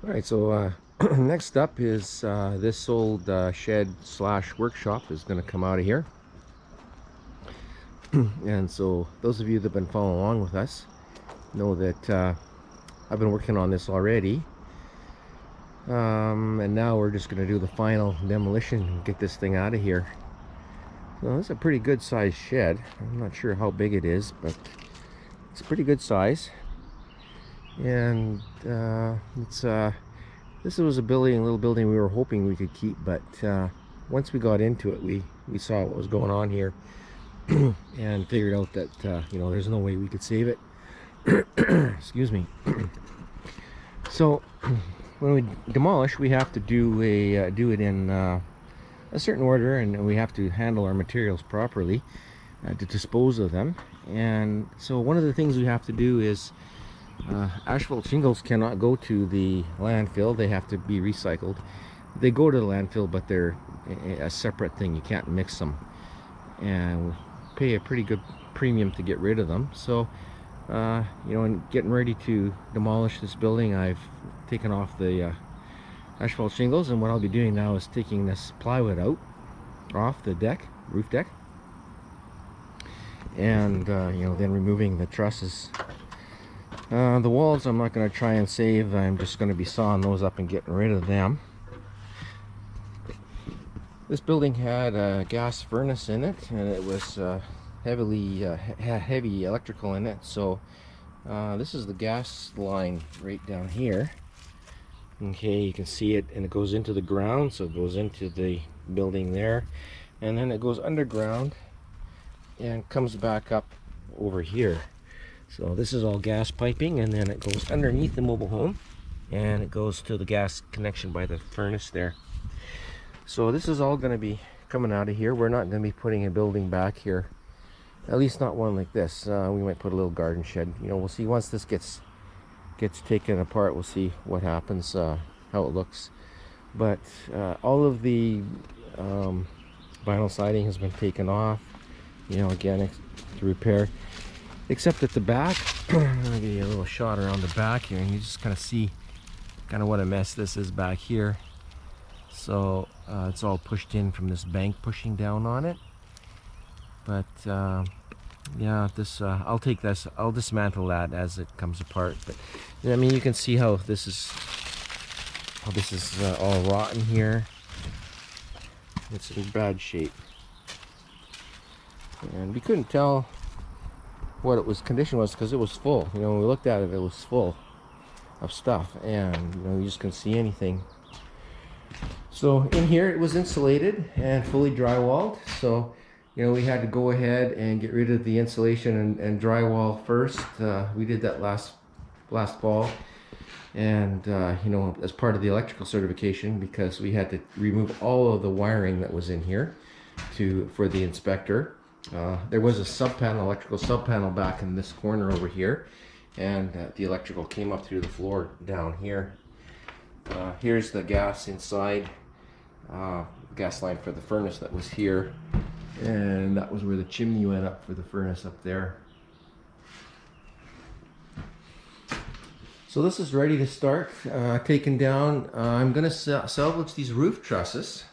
All right, so next up is this old shed slash workshop is going to come out of here. And so those of you that have been following along with us know that I've been working on this already. And now we're just going to do the final demolition and get this thing out of here. So it's a pretty good sized shed. I'm not sure how big it is, but it's a pretty good size. And this was a little building we were hoping we could keep, but once we got into it, we saw what was going on here and figured out that there's no way we could save it. Excuse me. So when we demolish, we have to do it in a certain order, and we have to handle our materials properly to dispose of them. And so one of the things we have to do is asphalt shingles cannot go to the landfill. They have to be recycled. They go to the landfill, but they're a separate thing. You can't mix them, and we pay a pretty good premium to get rid of them. So in getting ready to demolish this building, I've taken off the asphalt shingles, and what I'll be doing now is taking this plywood out off the roof deck, and then removing the trusses. The walls I'm not going to try and save. I'm just going to be sawing those up and getting rid of them. This building had a gas furnace in it, and it was heavy electrical in it. So this is the gas line right down here. Okay, you can see it, and it goes into the ground, so it goes into the building there, and then it goes underground and comes back up over here. So this is all gas piping, and then it goes underneath the mobile home, and it goes to the gas connection by the furnace there. So this is all going to be coming out of here. We're not going to be putting a building back here, at least not one like this. We might put a little garden shed. We'll see once this gets taken apart. We'll see what happens, how it looks. But all of the vinyl siding has been taken off. Again, to repair. Except at the back. I'm gonna give you a little shot around the back here, and you just kind of see what a mess this is back here. So it's all pushed in from this bank pushing down on it. But yeah, this I'll take this. I'll dismantle that as it comes apart. But I mean, you can see how this is all rotten here. It's in bad shape, and we couldn't tell what condition was because it was full. When we looked at it, it was full of stuff, and you just couldn't see anything. So in here it was insulated and fully drywalled. So we had to go ahead and get rid of the insulation and drywall first. We did that last fall, and as part of the electrical certification, because we had to remove all of the wiring that was in here for the inspector. There was a electrical sub panel back in this corner over here, and the electrical came up through the floor down here. Here's the gas inside, gas line for the furnace that was here, and that was where the chimney went up for the furnace up there. So this is ready to start taking down. I'm going to salvage these roof trusses.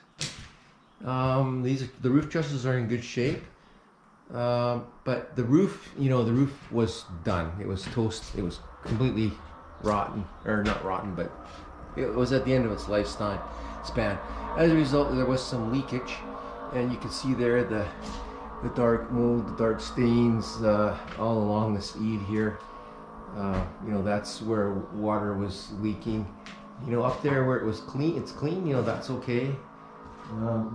The roof trusses are in good shape. But the roof, the roof was done. It was toast. It was completely rotten, or not rotten, but it was at the end of its lifespan. As a result, there was some leakage, and you can see there the dark mold, the dark stains all along this eave here. That's where water was leaking. Up there where it was clean, it's clean. That's okay.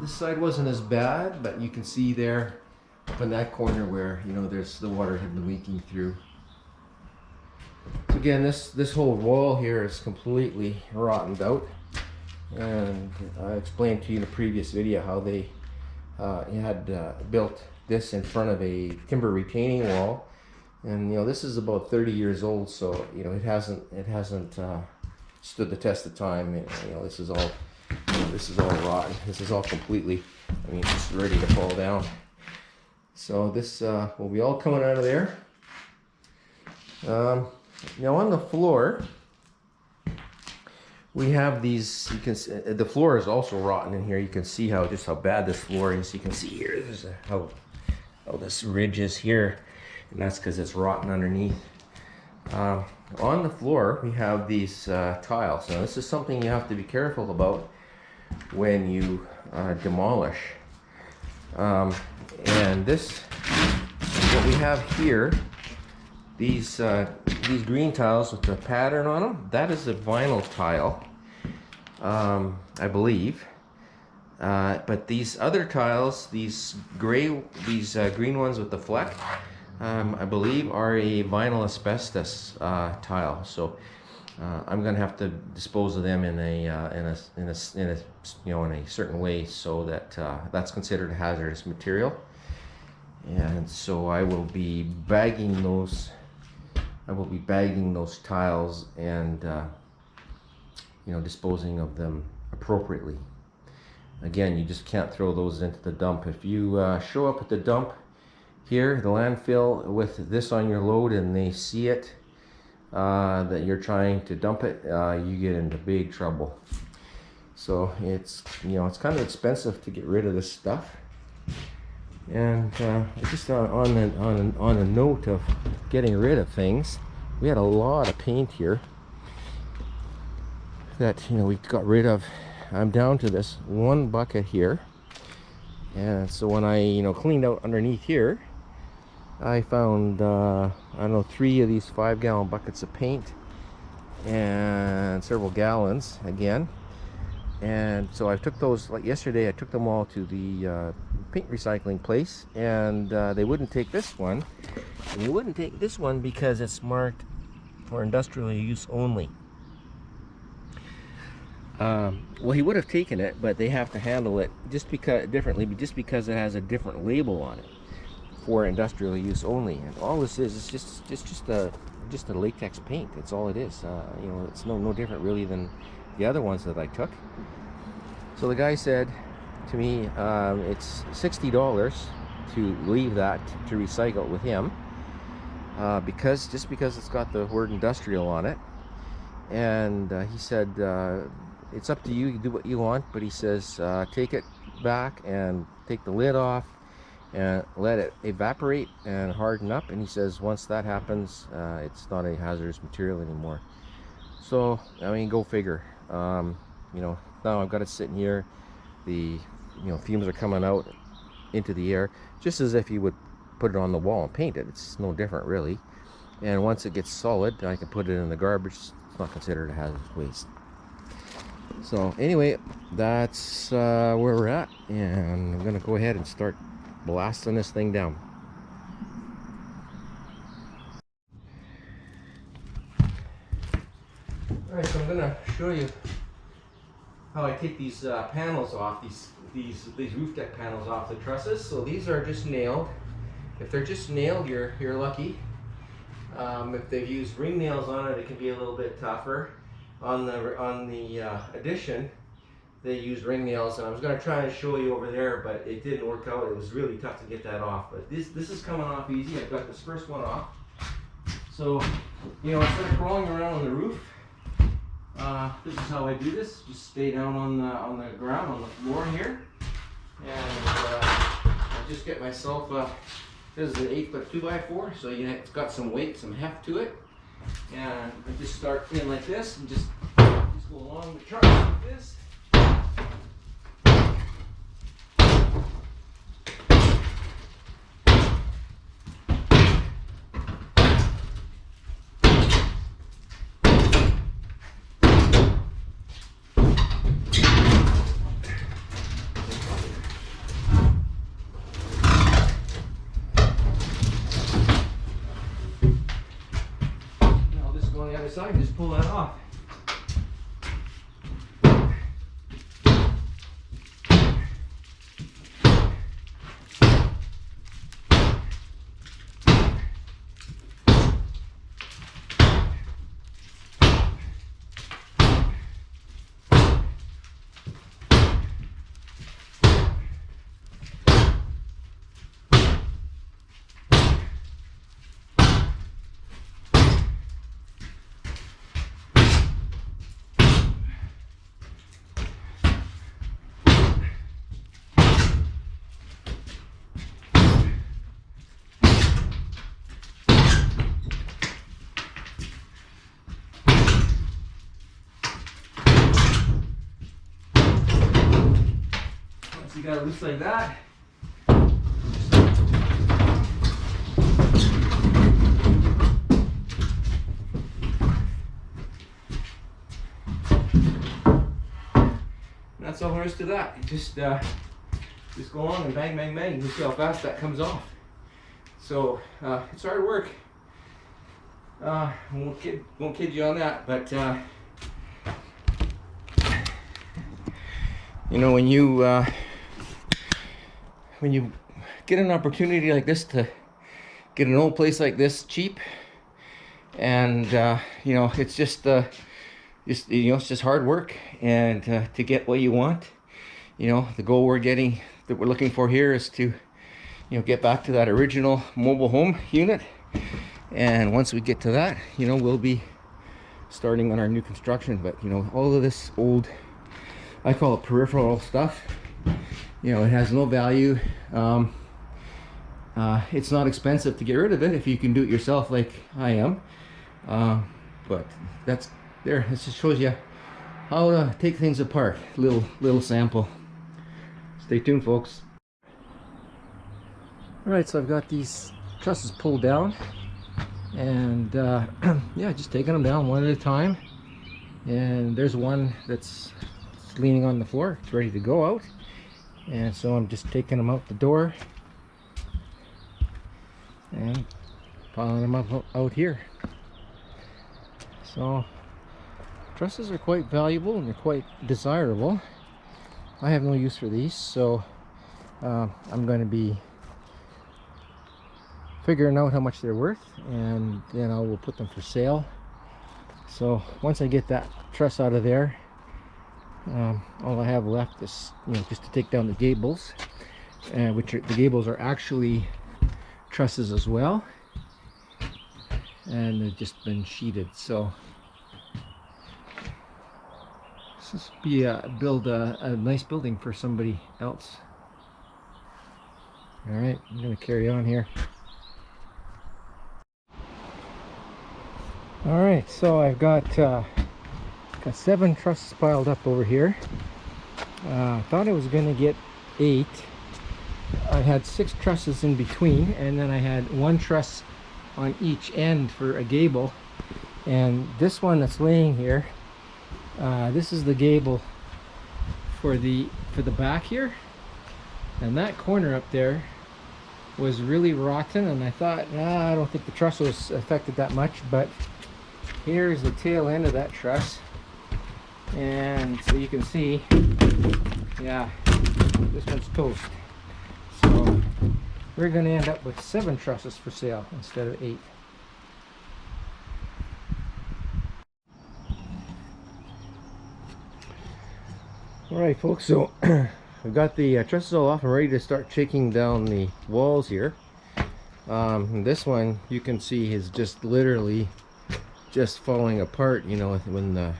This side wasn't as bad, but you can see there up in that corner where there's the water had been leaking through. So again, this whole wall here is completely rotted out, and I explained to you in a previous video how they had built this in front of a timber retaining wall, and this is about 30 years old, so it hasn't stood the test of time. This is all rotten. This is all completely, it's ready to fall down. So this will be all coming out of there. Now on the floor, we have these, you can see, the floor is also rotten in here. You can see just how bad this floor is. You can see here, there's how this ridge is here, and that's because it's rotten underneath. On the floor, we have these tiles. Now this is something you have to be careful about when you demolish. And this, what we have here, these green tiles with the pattern on them, that is a vinyl tile, I believe. But these other tiles, these green ones with the fleck, I believe are a vinyl asbestos tile. So I'm gonna have to dispose of them in a certain way, so that that's considered a hazardous material. And so I will be bagging those. I will be bagging those tiles and disposing of them appropriately. Again, you just can't throw those into the dump. If you show up at the dump here, the landfill, with this on your load, and they see it, that you're trying to dump it, you get into big trouble. So it's it's kind of expensive to get rid of this stuff. And just on a note of getting rid of things, we had a lot of paint here that we got rid of. I'm down to this one bucket here, and so when I cleaned out underneath here, I found I don't know, 3 of these 5-gallon buckets of paint and several gallons again. And so I took those, like yesterday, I took them all to the paint recycling place, and they wouldn't take this one. And they wouldn't take this one because it's marked for industrial use only. Well, he would have taken it, but they have to handle it just because it has a different label on it for industrial use only. And all this is just a latex paint. That's all it is. It's no different really than the other ones that I took. So the guy said to me, it's $60 to leave that to recycle with him, because it's got the word industrial on it. And he said, it's up to you, you do what you want, but he says, take it back and take the lid off and let it evaporate and harden up. And he says once that happens, it's not a hazardous material anymore. So I mean, go figure. Now I've got it sitting here, the fumes are coming out into the air, just as if you would put it on the wall and paint it. It's no different really. And once it gets solid, I can put it in the garbage. It's not considered a hazardous waste. So anyway, that's where we're at, and I'm gonna go ahead and start blasting this thing down. Alright, so I'm gonna show you how I take these panels off, these roof deck panels off the trusses. So these are just nailed. If they're just nailed, you're lucky. If they've used ring nails on it, it can be a little bit tougher. On the addition, they used ring nails, and I was going to try and show you over there, but it didn't work out. It was really tough to get that off. But this is coming off easy. I've got this first one off. So instead of crawling around on the roof, this is how I do this. Just stay down on the ground, on the floor here, and I just get myself this is an 8-foot 2x4, so it's got some weight, some heft to it. And I just start in like this and just go along the truss like this. On the other side, just pull that off. you got it loose like that. That's all there is to that. You just go along and bang, bang, bang. You see how fast that comes off. So it's hard work. Won't kid you on that, but you know, when you get an opportunity like this to get an old place like this cheap, and you know, it's just you know, it's just hard work, and to get what you want, you know, the goal we're looking for here is to, you know, get back to that original mobile home unit. And once we get to that, you know, we'll be starting on our new construction. But you know, all of this old, I call it peripheral stuff, you know, it has no value. It's not expensive to get rid of it if you can do it yourself like I am. But that's there. This just shows you how to take things apart. Little sample. Stay tuned, folks. All right, so I've got these trusses pulled down, and yeah, just taking them down one at a time. And there's one that's leaning on the floor. It's ready to go out, and so I'm just taking them out the door and piling them up out here. So trusses are quite valuable and they're quite desirable. I have no use for these, so I'm going to be figuring out how much they're worth, and then I will put them for sale. So once I get that truss out of there, all I have left is, you know, just to take down the gables, the gables are actually trusses as well, and they've just been sheeted. So this will be build a nice building for somebody else. All right, I'm going to carry on here. All right, so I've got 7 trusses piled up over here. I thought I was going to get 8. I had 6 trusses in between, and then I had 1 truss on each end for a gable. And this one that's laying here, this is the gable for the back here, and that corner up there was really rotten, and I thought, I don't think the truss was affected that much, but here's the tail end of that truss, and so you can see, yeah, this one's toast. So we're going to end up with 7 trusses for sale instead of 8. Alright folks, so I've got the trusses all off and ready to start taking down the walls here. This one you can see is just literally just falling apart, you know, when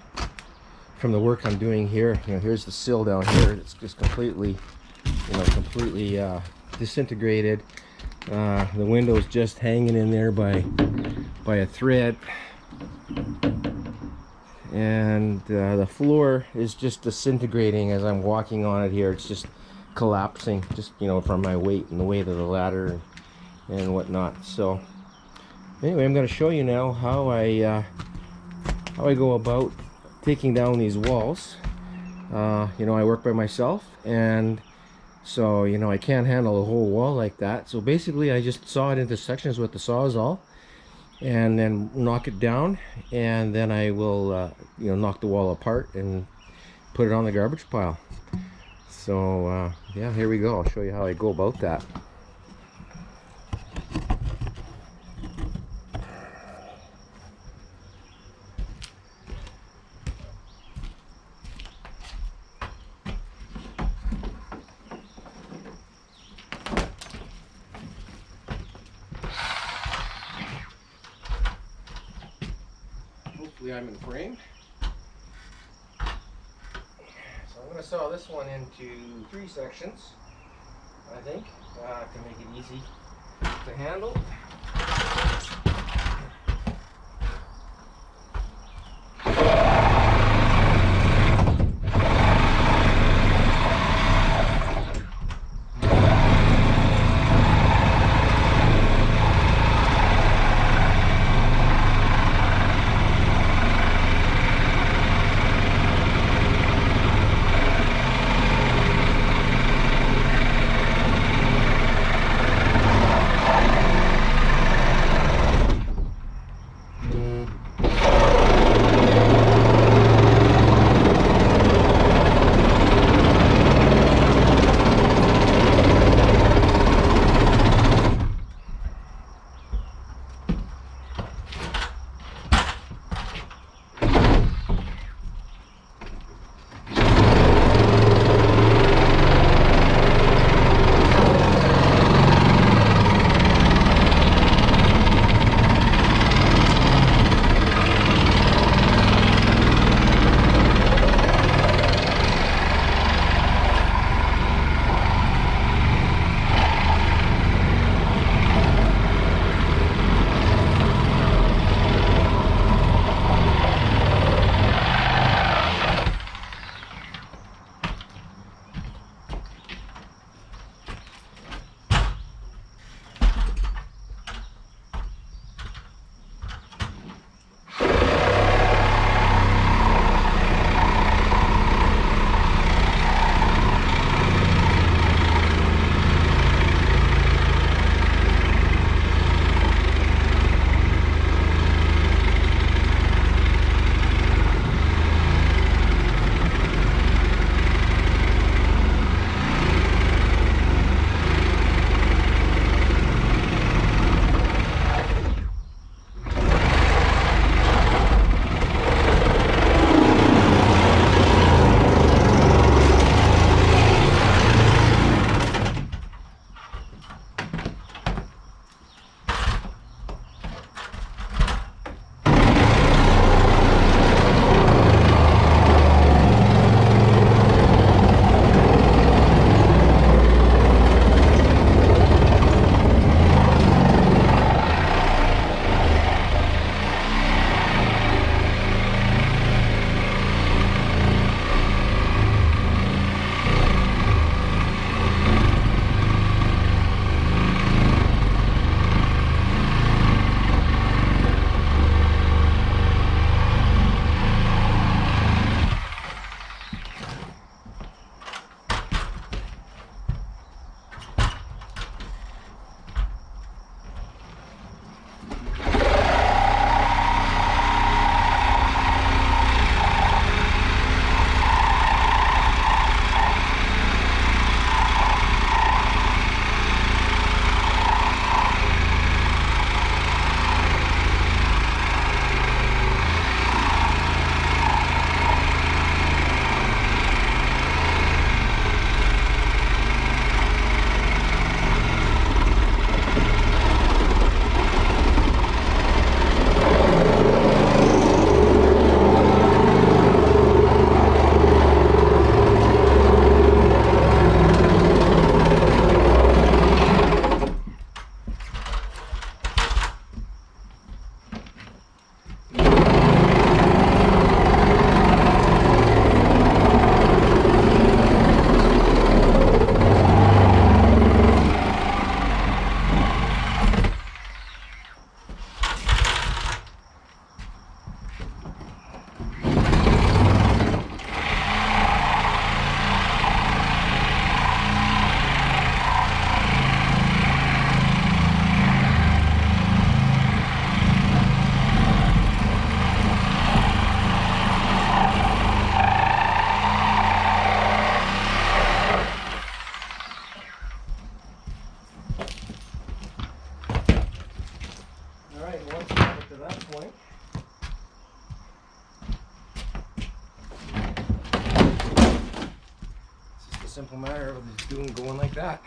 from the work I'm doing here. You know, here's the sill down here. It's just completely, you know, completely disintegrated. The window's just hanging in there by a thread, and the floor is just disintegrating as I'm walking on it here. It's just collapsing, just, you know, from my weight and the weight of the ladder and whatnot. So anyway, I'm going to show you now how I go about taking down these walls. You know, I work by myself, and so, you know, I can't handle a whole wall like that. So basically I just saw it into sections with the Sawzall, and then knock it down, and then I will you know, knock the wall apart and put it on the garbage pile. So yeah, here we go. I'll show you how I go about that. Hopefully I'm in frame. So I'm going to saw this one into 3 sections, I think, to make it easy to handle. simple matter of just going like that.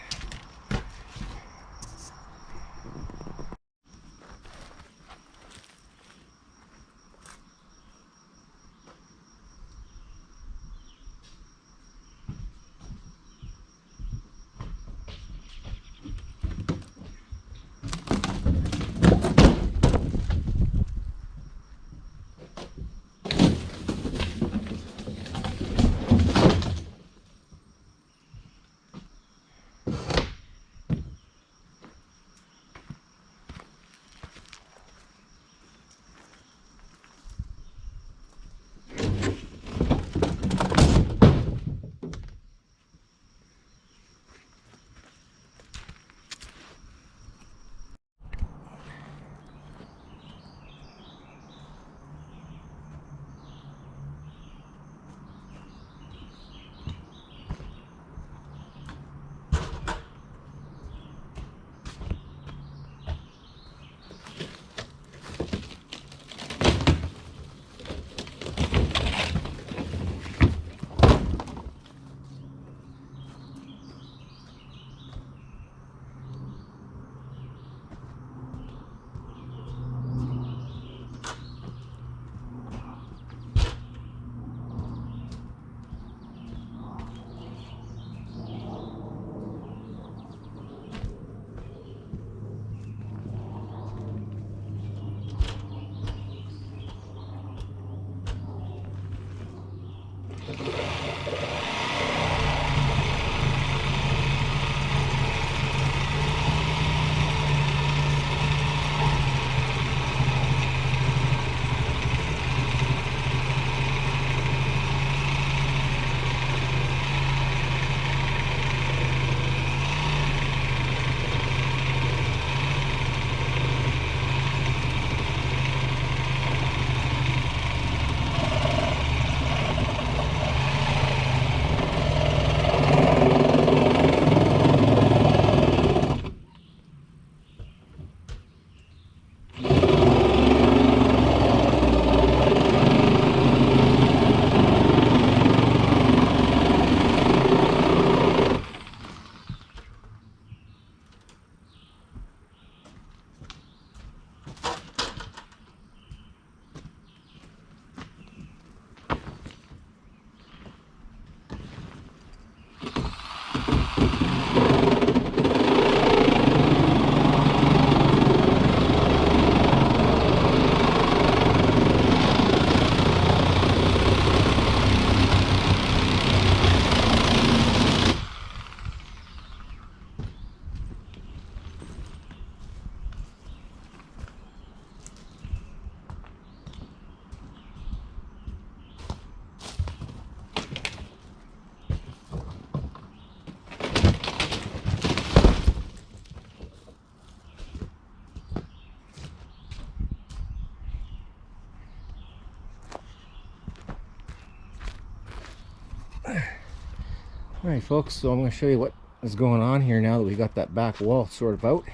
Alright folks, so I'm going to show you what is going on here now that we got that back wall sort of out.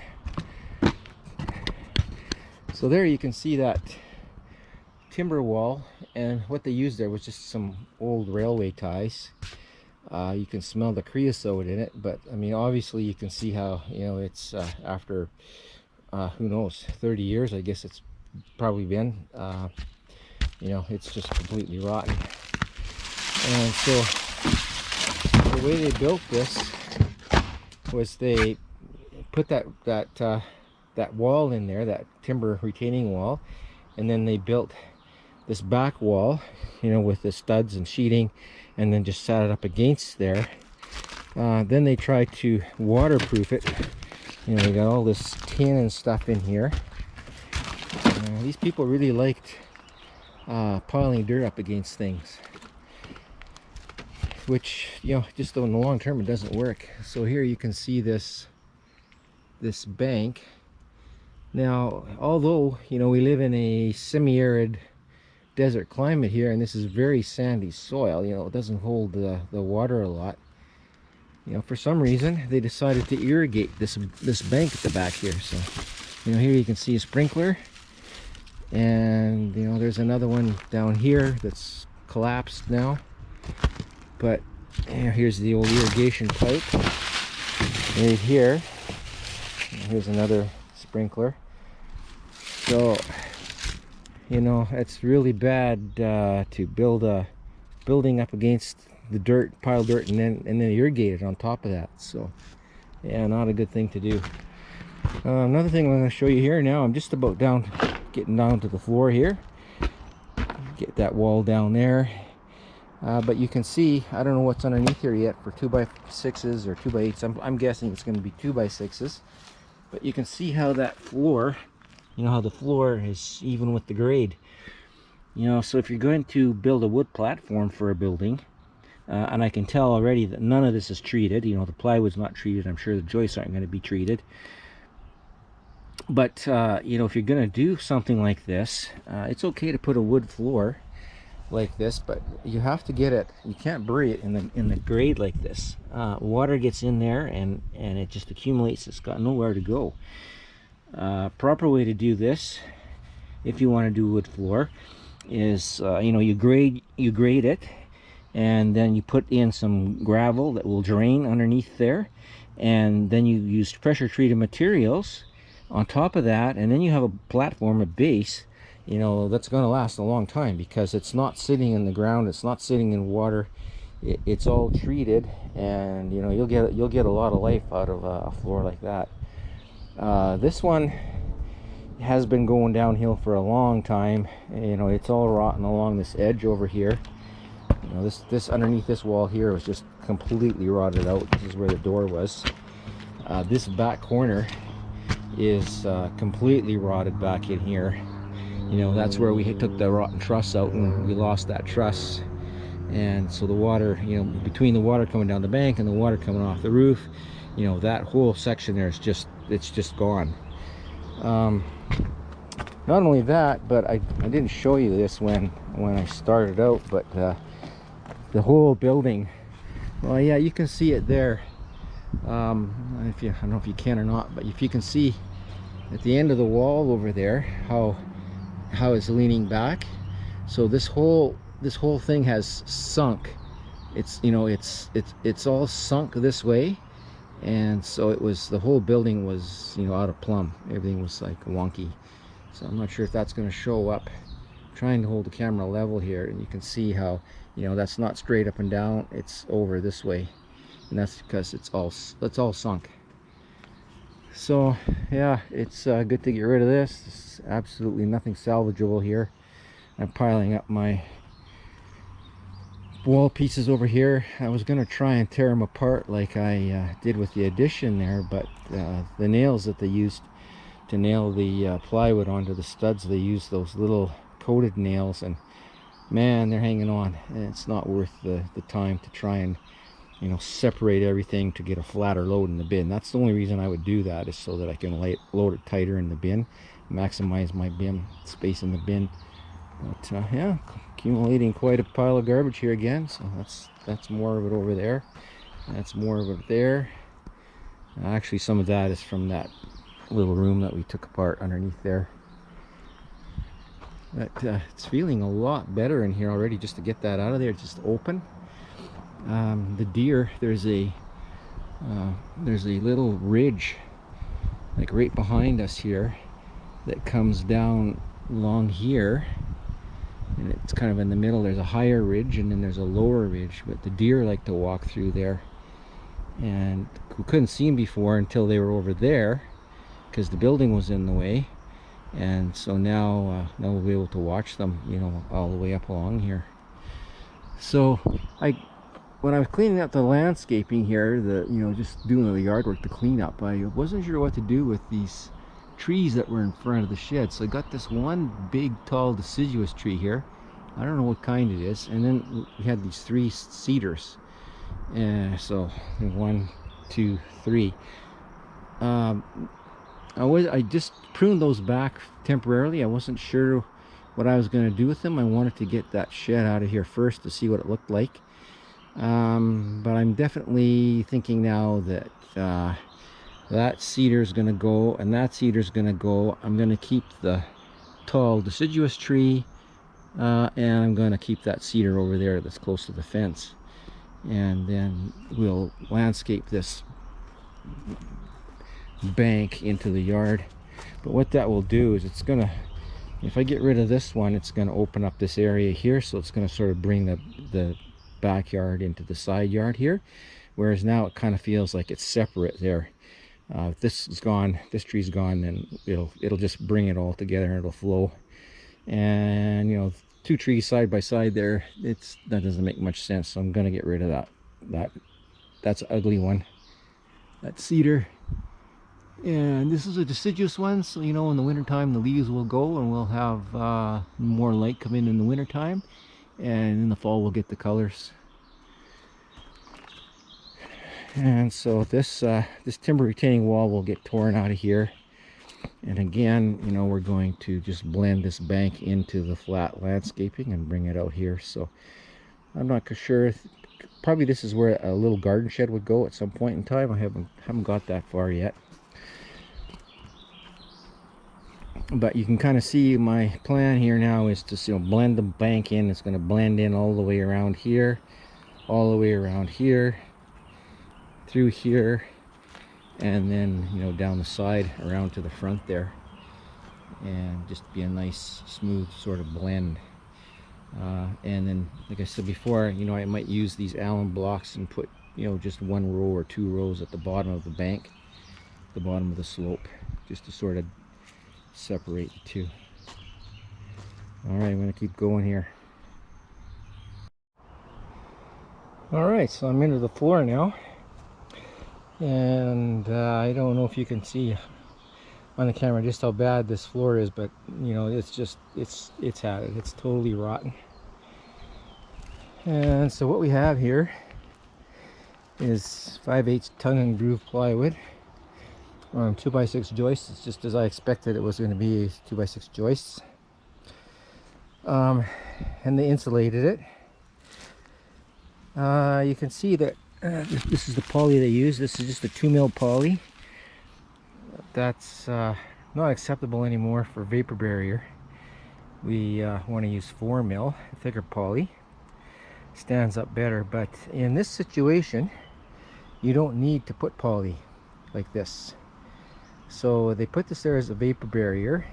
So there you can see that timber wall, and what they used there was just some old railway ties. You can smell the creosote in it, but I mean obviously you can see how, you know, it's after who knows, 30 years I guess it's probably been, you know, it's just completely rotten. And so the way they built this was they put that wall in there, that timber retaining wall, and then they built this back wall, you know, with the studs and sheeting, and then just sat it up against there. Then they tried to waterproof it. You know, they got all this tin and stuff in here. These people really liked piling dirt up against things, which, you know, just in the long term it doesn't work. So here you can see this bank. Now, although, you know, we live in a semi-arid desert climate here, and this is very sandy soil, you know, it doesn't hold the water a lot. You know, for some reason they decided to irrigate this bank at the back here. So, you know, here you can see a sprinkler, and you know, there's another one down here that's collapsed now. But And here's the old irrigation pipe right here. And here's another sprinkler. So, you know, it's really bad to build a building up against the dirt, pile of dirt, and then irrigate it on top of that. So, yeah, not a good thing to do. Another thing I'm going to show you here now, I'm just about getting down to the floor here. Get that wall down there. But you can see, I don't know what's underneath here yet for 2x6s or 2x8s. I'm guessing it's going to be 2x6s. But you can see how that floor, you know, how the floor is even with the grade. You know, so if you're going to build a wood platform for a building, and I can tell already that none of this is treated. You know, the plywood's not treated. I'm sure the joists aren't going to be treated. But, you know, if you're going to do something like this, it's okay to put a wood floor like this, but you have to get it, you can't bury it in the grade like this. Water gets in there and it just accumulates. It's got nowhere to go. Proper way to do this, if you want to do wood floor, is you know, you grade it, and then you put in some gravel that will drain underneath there, and then you use pressure treated materials on top of that, and then you have a platform, a base, you know, that's going to last a long time, because it's not sitting in the ground, it's not sitting in water, it's all treated, and you know, you'll get a lot of life out of a floor like that. This one has been going downhill for a long time. You know, it's all rotten along this edge over here. You know, this underneath this wall here was just completely rotted out. This is where the door was. This back corner is completely rotted back in here. You know, that's where we took the rotten truss out and we lost that truss. And so the water, you know, between the water coming down the bank and the water coming off the roof, you know, that whole section there is just, it's just gone. Not only that, but I didn't show you this when I started out, but the whole building, well, yeah, you can see it there. I don't know if you can or not, but if you can see at the end of the wall over there how it's leaning back. So this whole thing has sunk. It's, you know, it's all sunk this way, and so it was, the whole building was, you know, out of plumb. Everything was like wonky. So I'm not sure if that's going to show up. I'm trying to hold the camera level here, and you can see how, you know, that's not straight up and down, it's over this way, and that's because it's all sunk. So yeah, it's good to get rid of this. There's absolutely nothing salvageable here. I'm piling up my wall pieces over here. I was going to try and tear them apart like I did with the addition there, but the nails that they used to nail the plywood onto the studs, they used those little coated nails, and man, they're hanging on, and it's not worth the time to try and, you know, separate everything to get a flatter load in the bin. That's the only reason I would do that, is so that I can load it tighter in the bin, maximize my bin space in the bin. But yeah, accumulating quite a pile of garbage here again. So that's more of it over there, that's more of it there. Actually, some of that is from that little room that we took apart underneath there. But it's feeling a lot better in here already, just to get that out of there, just open. The deer, there's a little ridge like right behind us here that comes down along here, and it's kind of in the middle. There's a higher ridge and then there's a lower ridge, but the deer like to walk through there, and we couldn't see them before until they were over there because the building was in the way. And so now we'll be able to watch them, you know, all the way up along here. So when I was cleaning up the landscaping here, you know, just doing the yard work, the cleanup, I wasn't sure what to do with these trees that were in front of the shed. So I got this one big tall deciduous tree here. I don't know what kind it is, and then we had these 3 cedars. So 1, 2, 3. I just pruned those back temporarily. I wasn't sure what I was going to do with them. I wanted to get that shed out of here first to see what it looked like. But I'm definitely thinking now that that cedar is going to go, and that cedar is going to go. I'm going to keep the tall deciduous tree, and I'm going to keep that cedar over there that's close to the fence. and then we'll landscape this bank into the yard. But what that will do is it's gonna, if I get rid of this one, it's gonna open up this area here, so it's gonna sort of bring the backyard into the side yard here, whereas now it kind of feels like it's separate there. If this is gone, this tree's gone, then it'll just bring it all together and it'll flow. And you know, two trees side by side there, that doesn't make much sense, so I'm gonna get rid of that's an ugly one, that cedar. And this is a deciduous one, so you know, in the wintertime the leaves will go and we'll have more light come in the wintertime, and in the fall we'll get the colors. And so this timber retaining wall will get torn out of here, and again, you know, we're going to just blend this bank into the flat landscaping and bring it out here. So I'm not sure, probably this is where a little garden shed would go at some point in time. I haven't got that far yet, but you can kind of see my plan here now is to, you know, blend the bank in. It's going to blend in all the way around here, all the way around here, through here, and then, you know, down the side around to the front there, and just be a nice smooth sort of blend. And then, like I said before, you know, I might use these Allen blocks and put, you know, just one row or two rows at the bottom of the bank, the bottom of the slope, just to sort of separate the two. All right, I'm going to keep going here. All right, so I'm into the floor now, and I don't know if you can see on the camera just how bad this floor is, but you know, it's just it's had it. It's totally rotten. And so what we have here is 5/8 tongue and groove plywood on 2x6 joists. It's just as I expected it was going to be 2x6 joists, and they insulated it. You can see that this is the poly they use. This is just a 2mm poly. That's not acceptable anymore for vapor barrier. We want to use 4mm, thicker poly. Stands up better, but in this situation you don't need to put poly like this. So they put this there as a vapor barrier,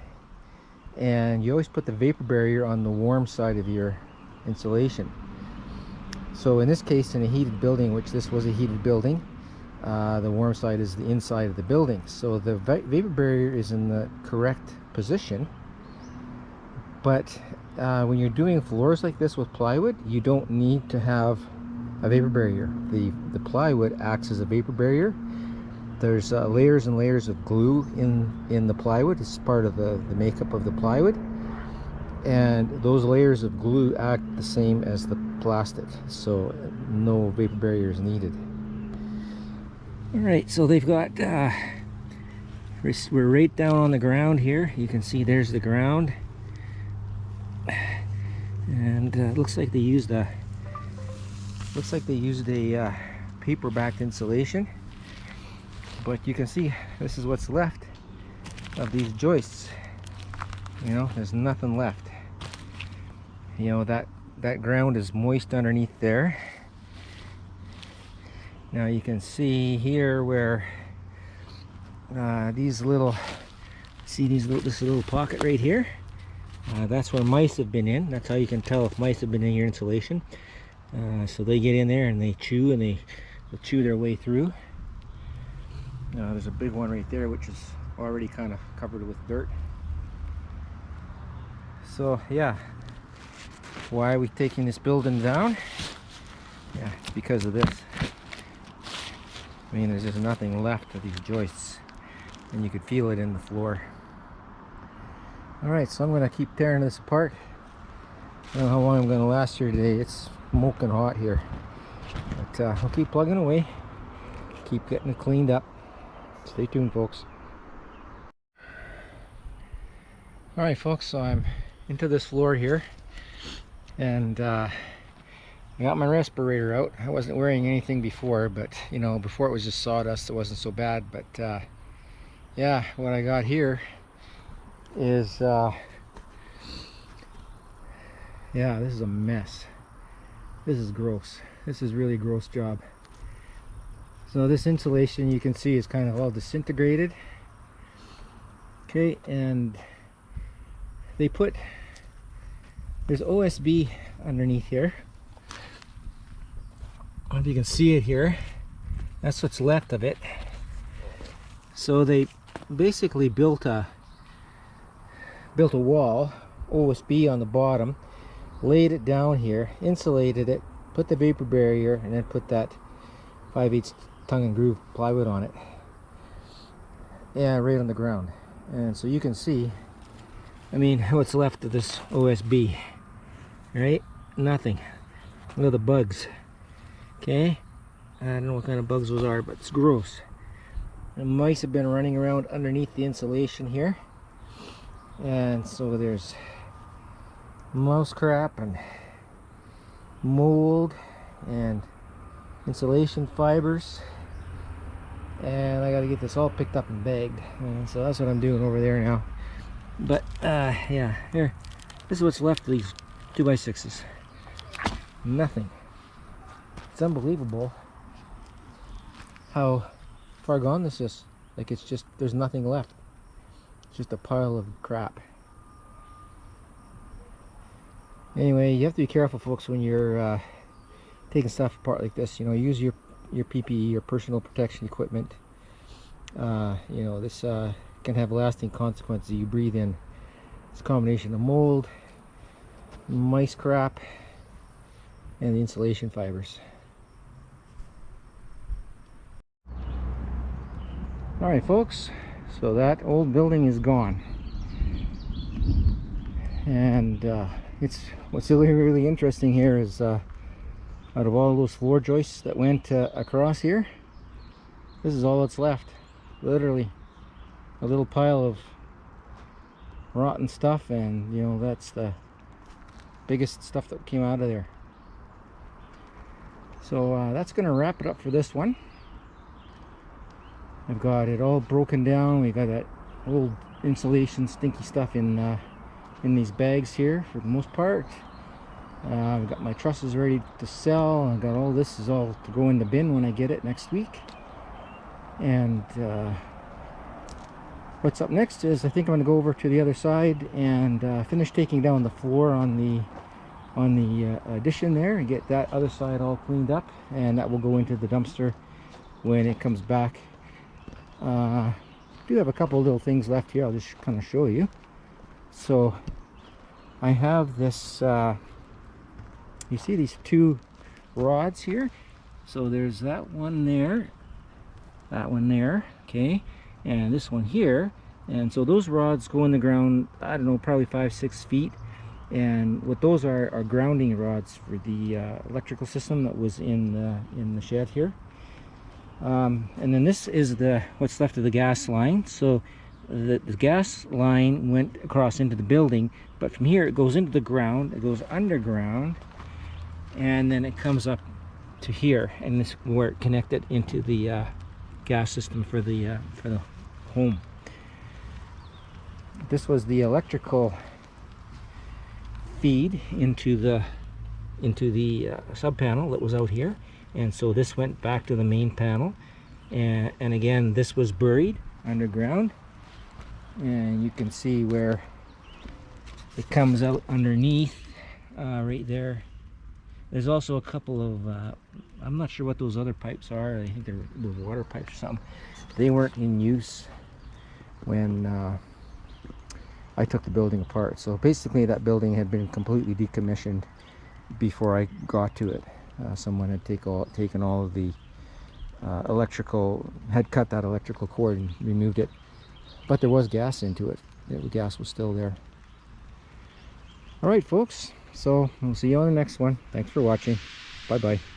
and you always put the vapor barrier on the warm side of your insulation. So in this case, in a heated building, which this was a heated building, the warm side is the inside of the building. So the vapor barrier is in the correct position, but when you're doing floors like this with plywood, you don't need to have a vapor barrier. The plywood acts as a vapor barrier. There's layers and layers of glue in the plywood. It's part of the makeup of the plywood, and those layers of glue act the same as the plastic, so no vapor barrier is needed. All right, so they've got we're right down on the ground here. You can see there's the ground, and it looks like they used a paper-backed insulation. But you can see this is what's left of these joists. You know, there's nothing left. You know, that ground is moist underneath there. Now you can see here where this little pocket right here, that's where mice have been in. That's how you can tell if mice have been in your insulation. So they get in there and they chew, and they'll chew their way through. There's a big one right there which is already kind of covered with dirt. So yeah, why are we taking this building down? Yeah, it's because of this. I mean, there's just nothing left of these joists, and you could feel it in the floor. Alright, so I'm going to keep tearing this apart. I don't know how long I'm going to last here today. It's smoking hot here. But I'll keep plugging away, keep getting it cleaned up. Stay tuned, folks. Alright folks, so I'm into this floor here, and I got my respirator out. I wasn't wearing anything before, but you know, before it was just sawdust, it wasn't so bad. But yeah, what I got here is yeah, this is a mess. This is gross. This is really gross job. So this insulation, you can see, is kind of all disintegrated. Okay, and they put, there's OSB underneath here. I don't know if you can see it here. That's what's left of it. So they basically built a wall, OSB on the bottom, laid it down here, insulated it, put the vapor barrier, and then put that 5/8 tongue and groove plywood on it. Yeah, right on the ground. And so you can see, I mean, what's left of this OSB, right? Nothing. Look at the bugs. Okay, I don't know what kind of bugs those are, but it's gross. The mice have been running around underneath the insulation here, and so there's mouse crap and mold and insulation fibers, and I got to get this all picked up and bagged, and so that's what I'm doing over there now. But yeah, here, this is what's left of these 2x6s. Nothing. It's unbelievable how far gone this is. Like, it's just, there's nothing left. It's just a pile of crap. Anyway, you have to be careful, folks, when you're taking stuff apart like this. You know, use your PPE, your personal protection equipment. You know, this can have lasting consequences. You breathe in this combination of mold, mice crap, and the insulation fibers. Alright, folks, so that old building is gone, and it's what's really interesting here is out of all those floor joists that went across here, this is all that's left. Literally a little pile of rotten stuff, and you know, that's the biggest stuff that came out of there. So that's gonna wrap it up for this one. I've got it all broken down. We got that old insulation stinky stuff in these bags here for the most part. I've got my trusses ready to sell. I've got all this is all to go in the bin when I get it next week. And what's up next is I think I'm going to go over to the other side and finish taking down the floor on the addition there and get that other side all cleaned up, and that will go into the dumpster when it comes back. I do have a couple of little things left here. I'll just kind of show you. So I have this, you see these two rods here? So there's that one there, okay, and this one here. And so those rods go in the ground, I don't know, probably 5-6 feet. And what those are grounding rods for the electrical system that was in the shed here. And then this is what's left of the gas line. So the gas line went across into the building, but from here it goes into the ground, it goes underground, and then it comes up to here, and this where it connected into the gas system for the home. This was the electrical feed into the sub panel that was out here. And so this went back to the main panel, and again this was buried underground, and you can see where it comes out underneath right there. There's also a couple of I'm not sure what those other pipes are. I think they're water pipes or something. They weren't in use when I took the building apart. So basically that building had been completely decommissioned before I got to it. Someone had taken all of the electrical, had cut that electrical cord and removed it, but there was gas into it. The gas was still there. All right, folks, so we'll see you on the next one. Thanks for watching. Bye bye.